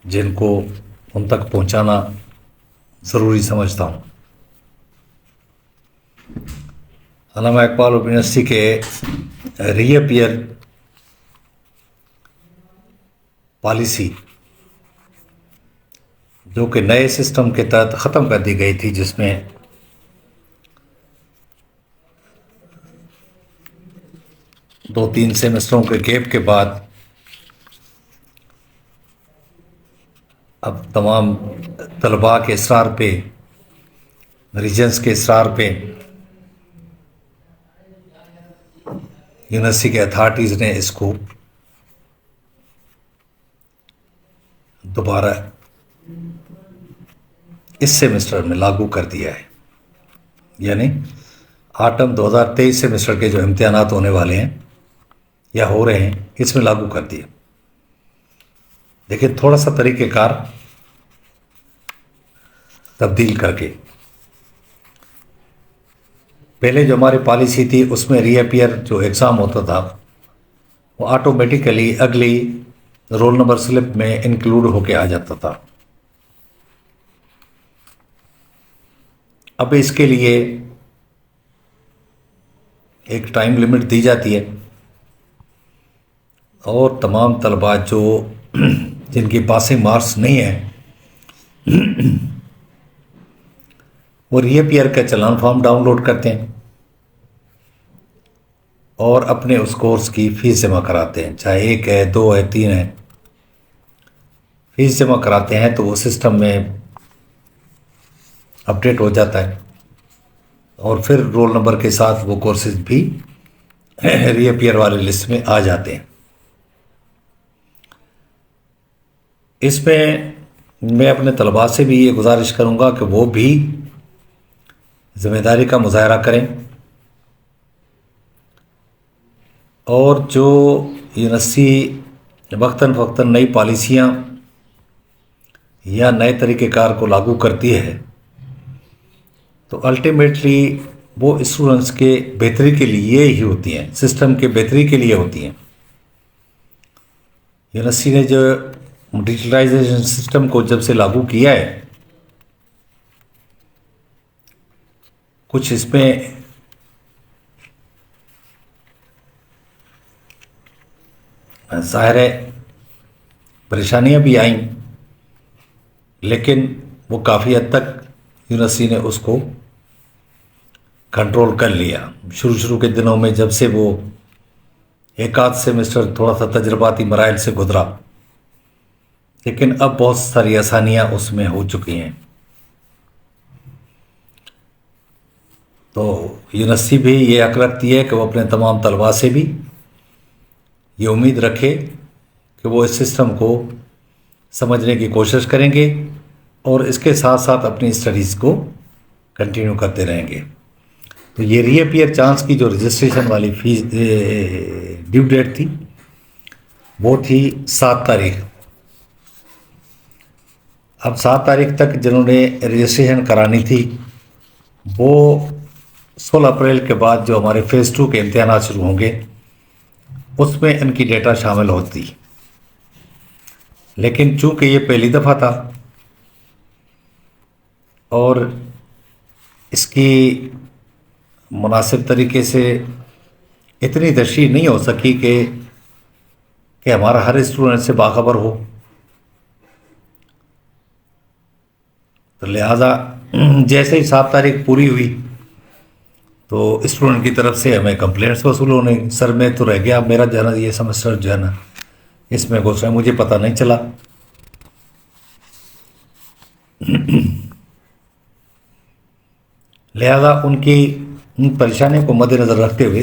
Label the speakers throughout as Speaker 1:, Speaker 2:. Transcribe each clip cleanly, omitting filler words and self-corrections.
Speaker 1: जिनको उन तक पहुंचाना ज़रूरी समझता हूँ। अल्लामा इकबाल यूनिवर्सिटी के रीअपियर पॉलिसी जो कि नए सिस्टम के तहत ख़त्म कर दी गई थी, जिसमें 2-3 सेमेस्टरों के गैप के बाद अब तमाम तलबा के इसरार पे, रीजन्स के इसरार पे यूनिवर्सिटी के अथॉरिटीज़ ने इसको दोबारा इस सेमेस्टर में लागू कर दिया है। यानी ऑटम 2023 सेमेस्टर के जो इम्तिहानात होने वाले हैं या हो रहे हैं, इसमें लागू कर दिए। देखिए, थोड़ा सा तरीक़ेकार तब्दील करके, पहले जो हमारी पॉलिसी थी उसमें रीअपियर जो एग्ज़ाम होता था वो ऑटोमेटिकली अगली रोल नंबर स्लिप में इंक्लूड होके आ जाता था। अब इसके लिए एक टाइम लिमिट दी जाती है और तमाम तलबा जो जिनकी पासिंग मार्क्स नहीं है वो रीअपियर का चालान फॉर्म डाउनलोड करते हैं और अपने उस कोर्स की फ़ीस जमा कराते हैं, चाहे 1 है, 2 है, 3 है। फ़ीस जमा कराते हैं तो वो सिस्टम में अपडेट हो जाता है और फिर रोल नंबर के साथ वो कोर्सेज भी रीअपियर वाले लिस्ट में आ जाते हैं। इसमें मैं अपने तलबा से भी ये गुजारिश करूँगा कि वो भी ज़िम्मेदारी का मुज़ाहरा करें और जो यूनिवर्सिटी वक्तन फ़क्तन नई पॉलिसियाँ या नए तरीक़ेकार को लागू करती है तो अल्टीमेटली वो स्टूडेंट्स के बेहतरी के लिए ही होती हैं, सिस्टम के बेहतरी के लिए होती हैं। यूनिवर्सिटी ने जो डिजिटलाइजेशन सिस्टम को जब से लागू किया है, कुछ इसमें ज़ाहिर है परेशानियां भी आईं, लेकिन वो काफ़ी हद तक यूनिवर्सिटी ने उसको कंट्रोल कर लिया। शुरू के दिनों में जब से वो एक आध सेमेस्टर थोड़ा सा तजर्बाती मराइल से गुजरा, लेकिन अब बहुत सारी आसानियां उसमें हो चुकी हैं। तो यूनिवर्सिटी भी ये हक रखती है कि वो अपने तमाम तलबा से भी ये उम्मीद रखे कि वो इस सिस्टम को समझने की कोशिश करेंगे और इसके साथ साथ अपनी स्टडीज़ को कंटिन्यू करते रहेंगे। तो ये रीअपियर चांस की जो रजिस्ट्रेशन वाली फीस ड्यू डेट थी वो थी 7 तारीख। अब 7 तारीख तक जिन्होंने रजिस्ट्रेशन करानी थी वो 16 अप्रैल के बाद जो हमारे फ़ेज़ 2 के इम्तिहानात शुरू होंगे उसमें इनकी डेटा शामिल होती। लेकिन चूँकि ये पहली दफ़ा था और इसकी मुनासिब तरीके से इतनी तशरीह नहीं हो सकी कि हमारा हर स्टूडेंट से बाखबर हो, तो लिहाजा जैसे ही 7 तारीख पूरी हुई तो स्टूडेंट की तरफ से हमें कंप्लेंट्स वसूल होने, सर में तो रह गया मेरा जो है ना ये सेमेस्टर जो है ना इसमें घुस है, मुझे पता नहीं चला। लिहाजा उनकी उन परेशानियों को मद्देनज़र रखते हुए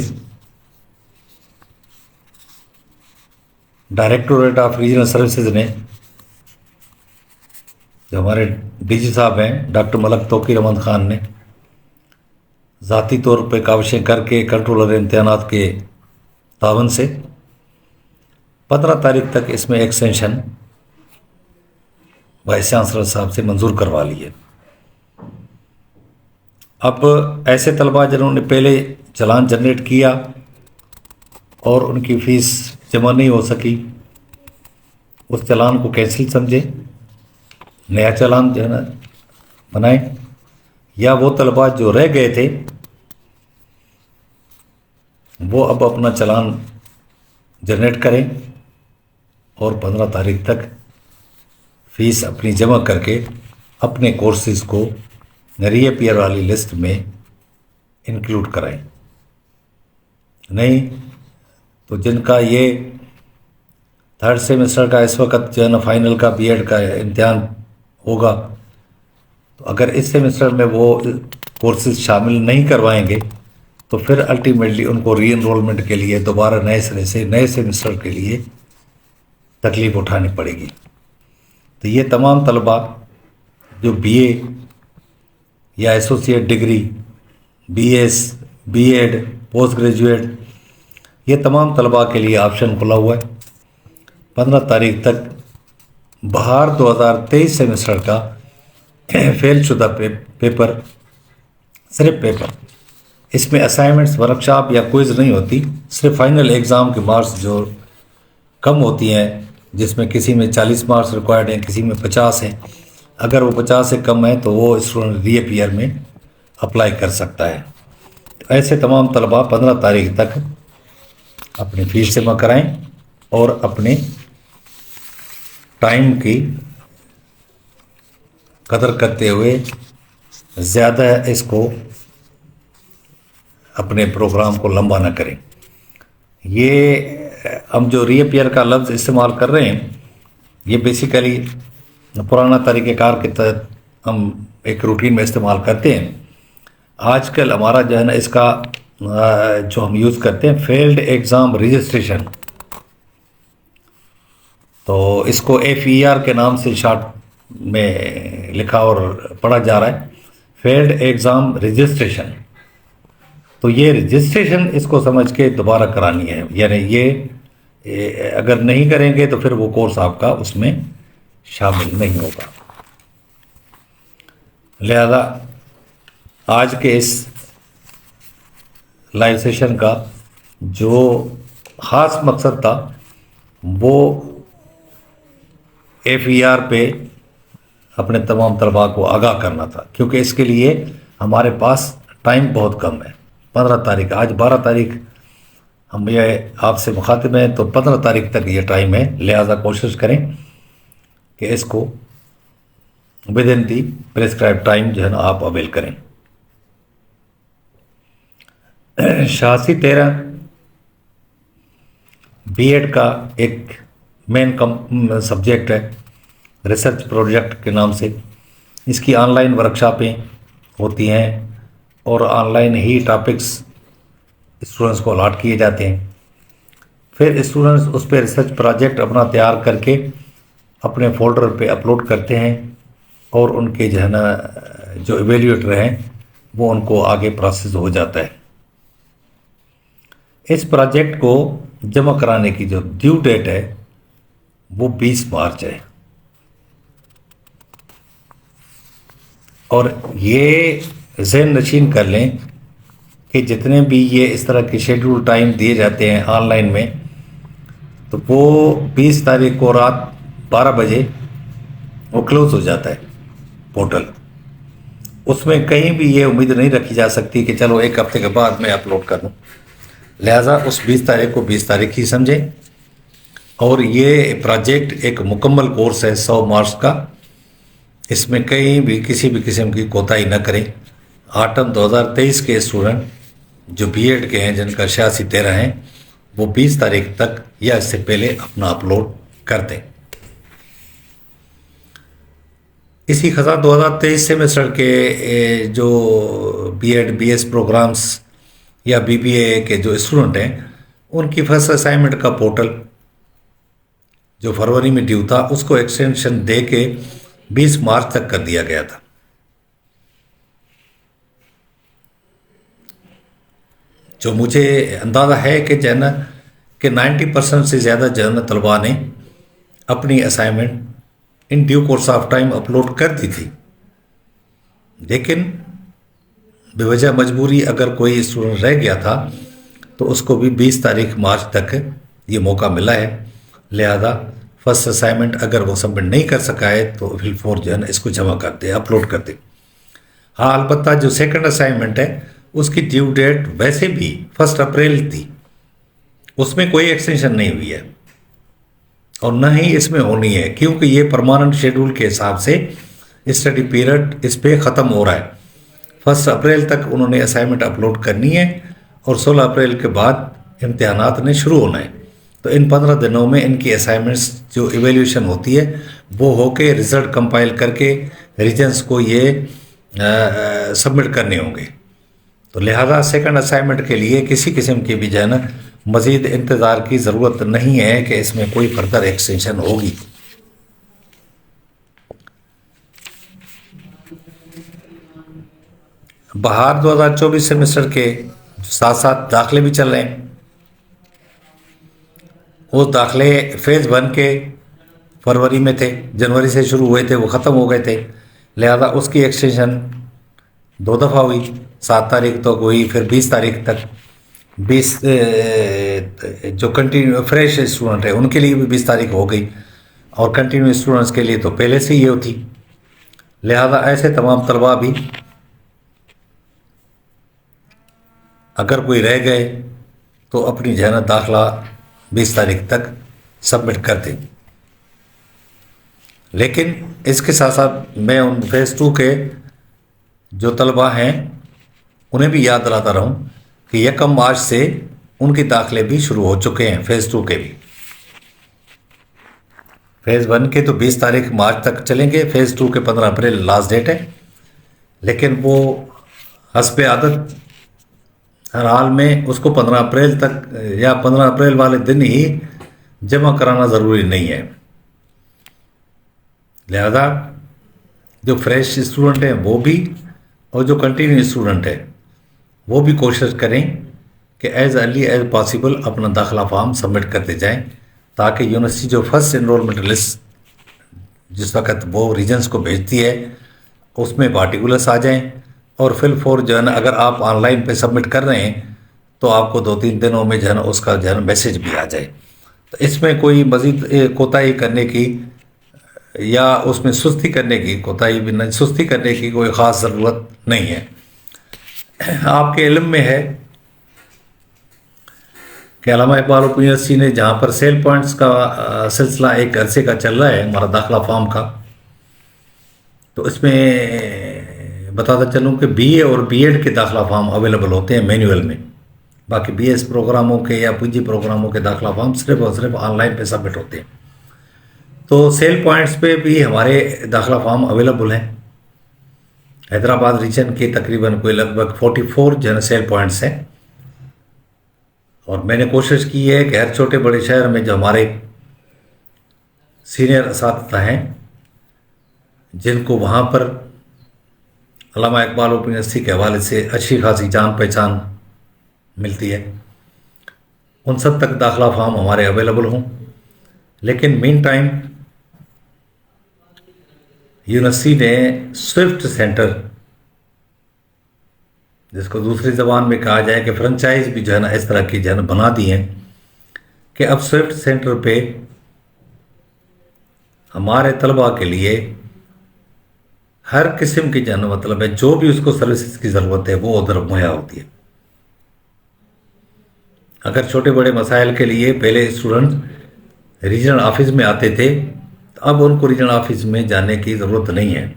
Speaker 1: डायरेक्टोरेट ऑफ रीजनल सर्विसेज ने, जो हमारे डीजी साहब हैं डॉक्टर मलक तौकीर अहमद ख़ान ने, ज़ाती तौर पर काविशें करके कंट्रोलर इम्तिहानात के तावन से 15 तारीख तक इसमें एक्सटेंशन वाइस चांसलर साहब से मंजूर करवा ली है। अब ऐसे तलबा जिन्होंने पहले चालान जनरेट किया और उनकी फ़ीस जमा नहीं हो सकी, उस चालान को कैंसिल समझें नया चालान जो है ना बनाएं, या वो तलबा जो रह गए थे वो अब अपना चालान जनरेट करें और 15 तारीख तक फीस अपनी जमा करके अपने कोर्सेज को रीअपीयर वाली लिस्ट में इंक्लूड कराएं। नहीं तो जिनका ये थर्ड सेमेस्टर का इस वक्त जो है ना फाइनल का बीएड का इम्तिहान होगा, तो अगर इस सेमेस्टर में वो कोर्सेज शामिल नहीं करवाएंगे तो फिर अल्टीमेटली उनको री एनरोलमेंट के लिए दोबारा नए सिरे से नए सेमेस्टर के लिए तकलीफ़ उठानी पड़ेगी। तो ये तमाम तलबा जो बीए या associate degree, BS, BEd, post graduate, ये तमाम तलबा के लिए ऑप्शन खुला हुआ है। 15 तारीख तक बाहर 2023 सेमेस्टर का फेल शुदा पेपर, सिर्फ पेपर, इसमें असाइनमेंट्स, वर्कशॉप या क्विज़ नहीं होती, सिर्फ फाइनल एग्ज़ाम के मार्क्स जो कम होती हैं, जिसमें किसी में 40 मार्क्स रिक्वायर्ड हैं, किसी में 50 हैं। अगर वो 50 से कम है तो वो स्टूडेंट रीअपीयर में अप्लाई कर सकता है। तो ऐसे तमाम तलबा 15 तारीख तक अपनी फीस जमा कराएं और अपने टाइम की कदर करते हुए ज़्यादा इसको अपने प्रोग्राम को लंबा ना करें। ये हम जो रीअपीयर का लफ्ज़ इस्तेमाल कर रहे हैं, ये बेसिकली पुराना तरीक़ेकार के तहत हम एक रूटीन में इस्तेमाल करते हैं। आजकल हमारा जो है ना इसका जो हम यूज़ करते हैं फेल्ड एग्ज़ाम रजिस्ट्रेशन, तो इसको FER के नाम से शॉर्ट में लिखा और पढ़ा जा रहा है, फेल्ड एग्ज़ाम रजिस्ट्रेशन। तो ये रजिस्ट्रेशन इसको समझ के दोबारा करानी है, यानी ये अगर नहीं करेंगे तो फिर वो कोर्स आपका उसमें शामिल नहीं होगा। लिहाजा आज के इस लाइव सेशन का जो ख़ास मकसद था वो FER पे अपने तमाम तलबा को आगाह करना था, क्योंकि इसके लिए हमारे पास टाइम बहुत कम है। 15 तारीख, आज 12 तारीख, हम ये आपसे मुखातिब हैं तो 15 तारीख तक ये टाइम है। लिहाजा कोशिश करें कि इसको with in the prescribe time जो है ना आप अवेल करें। 8613 बीएड का एक मेन सब्जेक्ट है, रिसर्च प्रोजेक्ट के नाम से। इसकी ऑनलाइन वर्कशॉपें होती हैं और ऑनलाइन ही टॉपिक्स स्टूडेंट्स को अलॉट किए जाते हैं। फिर स्टूडेंट्स उस पर रिसर्च प्रोजेक्ट अपना तैयार करके अपने फोल्डर पे अपलोड करते हैं और उनके जो है ना जो इवेल्यूएटर हैं वो उनको आगे प्रोसेस हो जाता है। इस प्रोजेक्ट को जमा कराने की जो ड्यू डेट है वो 20 मार्च है, और ये ज़हन नशीन कर लें कि जितने भी ये इस तरह के शेड्यूल टाइम दिए जाते हैं ऑनलाइन में, तो वो 20 तारीख को रात 12 बजे वो क्लोज़ हो जाता है पोर्टल। उसमें कहीं भी ये उम्मीद नहीं रखी जा सकती कि चलो एक हफ्ते के बाद मैं अपलोड कर दूँ। लिहाजा उस 20 तारीख को 20 तारीख ही समझें। और ये प्रोजेक्ट एक मुकम्मल कोर्स है 100 मार्क्स का, इसमें कहीं भी किसी भी किस्म की कोताही न करें। ऑटम 2023 के स्टूडेंट जो बीएड के हैं जिनका 8613 हैं वो 20 तारीख तक या इससे पहले अपना अपलोड कर दें। इसी खसा 2023 सेमेस्टर के जो बीएड बीएस प्रोग्राम्स या बीबीए के जो स्टूडेंट हैं उनकी फर्स्ट असाइनमेंट का पोर्टल जो फरवरी में ड्यू था उसको एक्सटेंशन दे के 20 मार्च तक कर दिया गया था। जो मुझे अंदाज़ा है कि जो है ना कि 90% से ज़्यादा जो है ना तलबा ने अपनी assignment in due course of time upload कर दी थी, लेकिन बेवजह मजबूरी अगर कोई स्टूडेंट रह गया था तो उसको भी 20 तारीख मार्च तक ये मौका मिला है। लिहाजा फर्स्ट असाइनमेंट अगर वो सबमिट नहीं कर सका है तो फिल 4 जो है ना इसको जमा कर दे, अपलोड कर दे। हाँ, अलबत्ता जो सेकंड असाइनमेंट है उसकी ड्यू डेट वैसे भी 1 अप्रैल थी, उसमें कोई एक्सटेंशन नहीं हुई है और न ही इसमें होनी है, क्योंकि ये परमानेंट शेड्यूल के हिसाब से स्टडी पीरियड इस पर ख़त्म हो रहा है। 1 अप्रैल तक उन्होंने असाइनमेंट अपलोड करनी है और 16 अप्रैल के बाद इम्तहानात ने शुरू होना है। तो इन 15 दिनों में इनकी असाइनमेंट्स जो इवेल्यूशन होती है वो होके रिज़ल्ट कंपाइल करके रीजन्स को ये सबमिट करने होंगे। तो लिहाजा सेकंड असाइनमेंट के लिए किसी किस्म की भी जो है ना मज़ीद इंतज़ार की ज़रूरत नहीं है कि इसमें कोई फर्दर एक्सटेंशन होगी। बाहर 2024 सेमेस्टर के साथ साथ दाखिले भी चल रहे हैं। वो दाखिले फेज़ 1 के फरवरी में थे, जनवरी से शुरू हुए थे, वो ख़त्म हो गए थे। लिहाजा उसकी एक्सटेंशन 2 दफ़ा हुई, 7 तारीख तक हुई, फिर 20 तारीख तक। 20 जो कंटिन्यू फ्रेश स्टूडेंट है उनके लिए भी 20 तारीख हो गई और कंटिन्यू स्टूडेंट्स के लिए तो पहले से ही होती। लिहाजा ऐसे तमाम तलबा भी अगर कोई रह गए तो अपनी जो है ना दाखिला 20 तारीख तक सबमिट कर दें। लेकिन इसके साथ साथ मैं उन फेज़ 2 के जो तलबा हैं उन्हें भी याद दिलाता रहूं कि 1 मार्च से उनके दाखिले भी शुरू हो चुके हैं, फेज़ 2 के भी। फेज़ 1 के तो 20 तारीख मार्च तक चलेंगे, फेज़ 2 के 15 अप्रैल लास्ट डेट है। लेकिन वो हस्बे आदत हर हाल में उसको 15 अप्रैल तक या 15 अप्रैल वाले दिन ही जमा कराना ज़रूरी नहीं है। लिहाजा जो फ्रेश स्टूडेंट हैं वो भी और जो कंटिन्यू स्टूडेंट है वो भी कोशिश करें कि एज़ अर्ली एज पॉसिबल अपना दाखिला फॉर्म सबमिट करते जाएं, ताकि यूनिवर्सिटी जो फर्स्ट इनरोलमेंट लिस्ट जिस वक्त वो रीजन्स को भेजती है उसमें पार्टिकुलर्स आ जाएं और फिल 4 जो है ना अगर आप ऑनलाइन पे सबमिट कर रहे हैं तो आपको 2-3 दिनों में जो है ना उसका जो है ना मैसेज भी आ जाए। तो इसमें कोई मज़ीद कोताही करने की या उसमें सुस्ती करने की कोताही भी नहीं, सुस्ती करने की कोई ख़ास ज़रूरत नहीं है। आपके इल्म में है कि अल्लामा इकबाल ओपन यूनिवर्सिटी ने जहाँ पर सेल पॉइंट्स का सिलसिला एक अरसे का चल रहा है हमारा दाखिला फॉर्म का, तो इसमें बताता चलूँ कि बीए और बीएड के दाखिला फॉर्म अवेलेबल होते हैं मैनुअल में। बाकी बीएस प्रोग्रामों के या पीजी प्रोग्रामों के दाखिला फॉर्म सिर्फ और सिर्फ ऑनलाइन पे सबमिट होते हैं। तो सेल पॉइंट्स पे भी हमारे दाखिला फॉर्म अवेलेबल हैं। हैदराबाद रीजन के तकरीबन कोई लगभग 44 जो है सेल पॉइंट्स हैं और मैंने कोशिश की है कि हर छोटे बड़े शहर में जो हमारे सीनियर असातिज़ा हैं जिनको वहाँ पर अल्लामा इकबाल ओपन यूनिवर्सिटी के हवाले से अच्छी खासी जान पहचान मिलती है, उन सब तक दाखिला फॉर्म हमारे अवेलेबल हों। लेकिन मीन टाइम यूनिवर्सिटी ने स्विफ्ट सेंटर, जिसको दूसरी ज़बान में कहा जाए कि फ्रेंचाइज भी जो है ना इस तरह की जो है ना बना दी हैं कि अब स्विफ्ट सेंटर पे हमारे तलबा के लिए हर किस्म की जो है ना मतलब है जो भी उसको सर्विसेज की ज़रूरत है वो उधर मुहैया होती है। अगर छोटे बड़े मसाइल के लिए पहले स्टूडेंट रीजनल ऑफिस में आते थे तो अब उनको रीजनल ऑफिस में जाने की ज़रूरत नहीं है।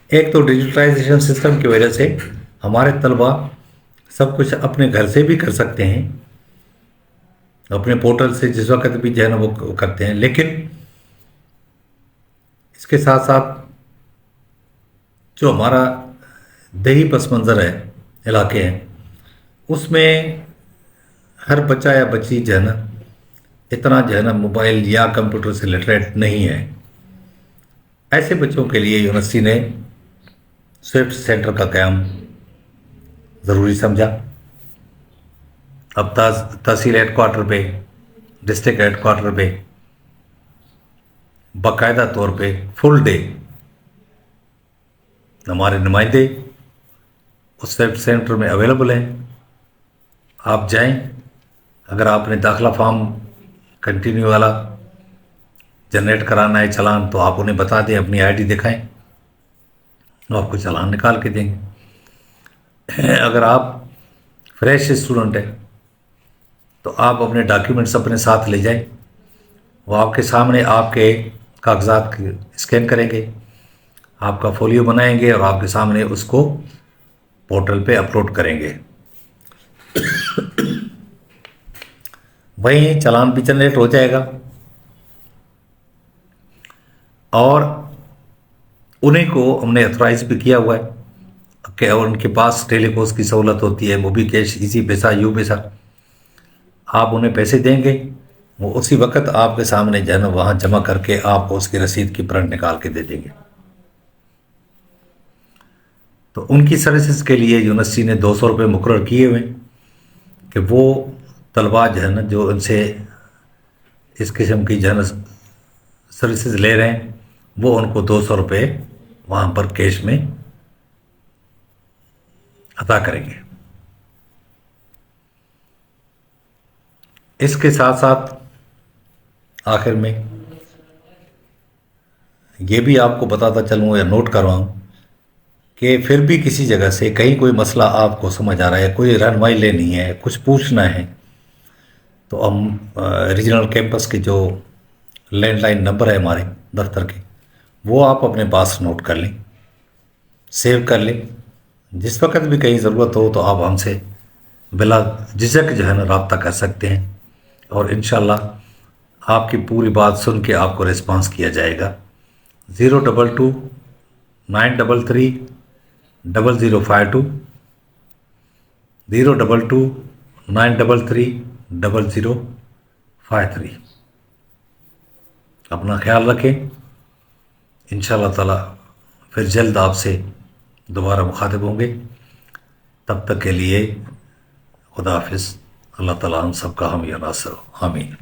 Speaker 1: एक तो डिजिटलाइजेशन सिस्टम की वजह से हमारे तलबा सब कुछ अपने घर से भी कर सकते हैं, अपने पोर्टल से जिस वक्त भी जो है ना वो करते हैं। लेकिन इसके साथ साथ जो हमारा देही पस मंज़र है इलाके हैं उसमें हर बच्चा या बच्ची जो है ना इतना जो है ना मोबाइल या कंप्यूटर से लिटरेट नहीं है। ऐसे बच्चों के लिए यूनिवर्सिटी ने स्विफ्ट सेंटर का क़याम ज़रूरी समझा। अब तहसील हेडक्वार्टर पे, डिस्ट्रिक्ट हेडक्वार्टर पे बाकायदा तौर पे फुल डे हमारे नुमाइंदे उस स्विफ्ट सेंटर में अवेलेबल हैं। आप जाएं, अगर आपने दाखिला फॉर्म कंटिन्यू वाला जनरेट कराना है चालान, तो आप उन्हें बता दें, अपनी आईडी दिखाएं, वो आपको चालान निकाल के देंगे। अगर आप फ्रेश स्टूडेंट हैं तो आप अपने डॉक्यूमेंट्स अपने साथ ले जाएं, वो आपके सामने आपके कागजात स्कैन करेंगे, आपका फोलियो बनाएंगे और आपके सामने उसको पोर्टल पे अपलोड करेंगे। वहीं चालान भी जनरेट हो जाएगा और उन्हीं को हमने अथोराइज भी किया हुआ है कि उनके पास टेलीकॉस की सहूलत होती है, मोबी कैश, इजी पैसा, यू पैसा। आप उन्हें पैसे देंगे, वो उसी वक्त आपके सामने जो है ना वहाँ जमा करके आपको उसकी रसीद की प्रिंट निकाल के दे देंगे। तो उनकी सर्विसेज के लिए यूनिवर्सिटी ने 200 रुपये मुकर्रर किए हुए कि वो तलबा जो है ना जो उनसे इस किस्म की जो है ना सर्विसेज ले रहे हैं, वो उनको 200 रुपये वहाँ पर कैश में अदा करेंगे। इसके साथ साथ आखिर में ये भी आपको बताता चलूँ या नोट करवाऊँ कि फिर भी किसी जगह से कहीं कोई मसला आपको समझ आ रहा है, कोई रहनुमाई लेनी है, कुछ पूछना है, तो हम रीजनल कैंपस के जो लैंडलाइन नंबर है हमारे दफ्तर के, वो आप अपने पास नोट कर लें, सेव कर लें। जिस वक्त भी कहीं ज़रूरत हो तो आप हमसे बिला झिझक जो है ना रब्ता कर सकते हैं और इंशाल्लाह आपकी पूरी बात सुन के आपको रिस्पांस किया जाएगा। 022-933-0052 022-933-0053। अपना ख्याल रखें। इंशाल्लाह ताला फिर जल्द आपसे दोबारा मुखातिब होंगे। तब तक के लिए खुदा हाफिज़। अल्लाह ताला हम सबका हामी नासर हो। आमीन।